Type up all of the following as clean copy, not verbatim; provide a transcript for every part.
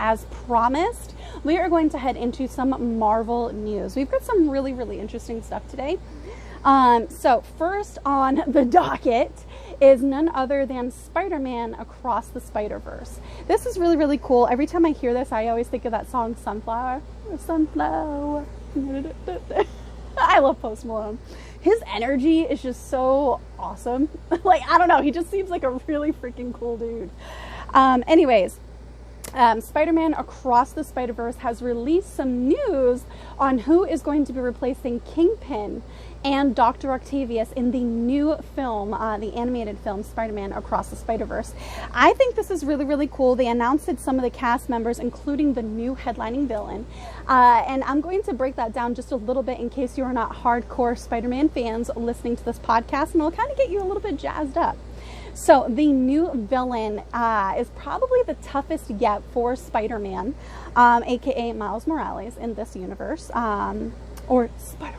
as promised, we are going to head into some Marvel news. We've got some really, really interesting stuff today. So first on the docket is none other than Spider-Man Across the Spider-Verse. This is really, really cool. Every time I hear this, I always think of that song, Sunflower. Sunflower. I love Post Malone. His energy is just so awesome. Like, I don't know, he just seems like a really freaking cool dude. Anyways, Spider-Man Across the Spider-Verse has released some news on who is going to be replacing Kingpin and Dr. Octavius in the new film, the animated film, Spider-Man Across the Spider-Verse. I think this is really, really cool. They announced some of the cast members, including the new headlining villain. And I'm going to break that down just a little bit in case you are not hardcore Spider-Man fans listening to this podcast, and it'll kind of get you a little bit jazzed up. So the new villain is probably the toughest yet for Spider-Man, aka Miles Morales in this universe, or Spider-Verse.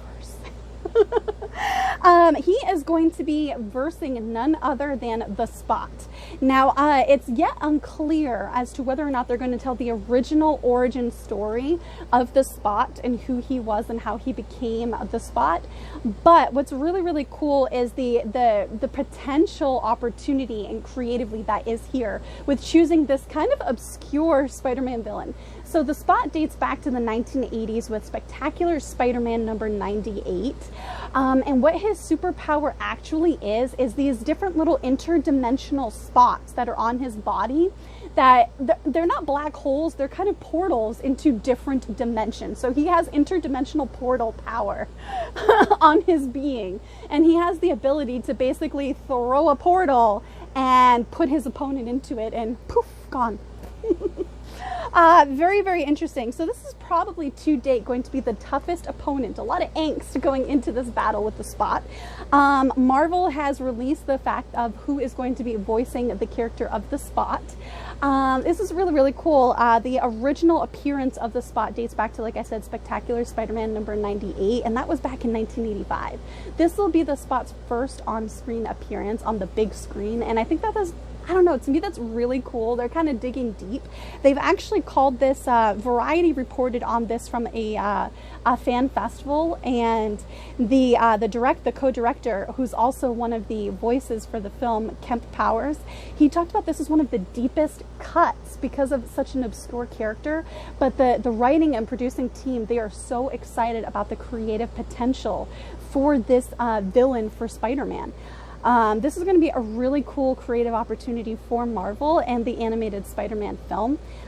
He is going to be versing none other than the Spot. Now, it's yet unclear as to whether or not they're going to tell the original origin story of the Spot and who he was and how he became the Spot. But what's really, really cool is the potential opportunity and creatively that is here with choosing this kind of obscure Spider-Man villain. So the Spot dates back to the 1980s with Spectacular Spider-Man number 98. And what his superpower actually is these different little interdimensional spots that are on his body that they're not black holes, they're kind of portals into different dimensions. So he has interdimensional portal power on his being. And he has the ability to basically throw a portal and put his opponent into it and poof, gone. Very, very interesting. So this is probably to date going to be the toughest opponent. A lot of angst going into this battle with the Spot. Marvel has released the fact of who is going to be voicing the character of the Spot. This is really, really cool. The original appearance of the Spot dates back to, like I said, Spectacular Spider-Man number 98, and that was back in 1985. This will be the Spot's first on-screen appearance on the big screen, and I think that is, I don't know, to me that's really cool. They're kind of digging deep. They've actually called this, Variety reported on this from a fan festival, and the co-director, who's also one of the voices for the film, Kemp Powers, he talked about this as one of the deepest cuts because of such an obscure character, but the writing and producing team, they are so excited about the creative potential for this villain for Spider-Man. This is going to be a really cool creative opportunity for Marvel and the animated Spider-Man film.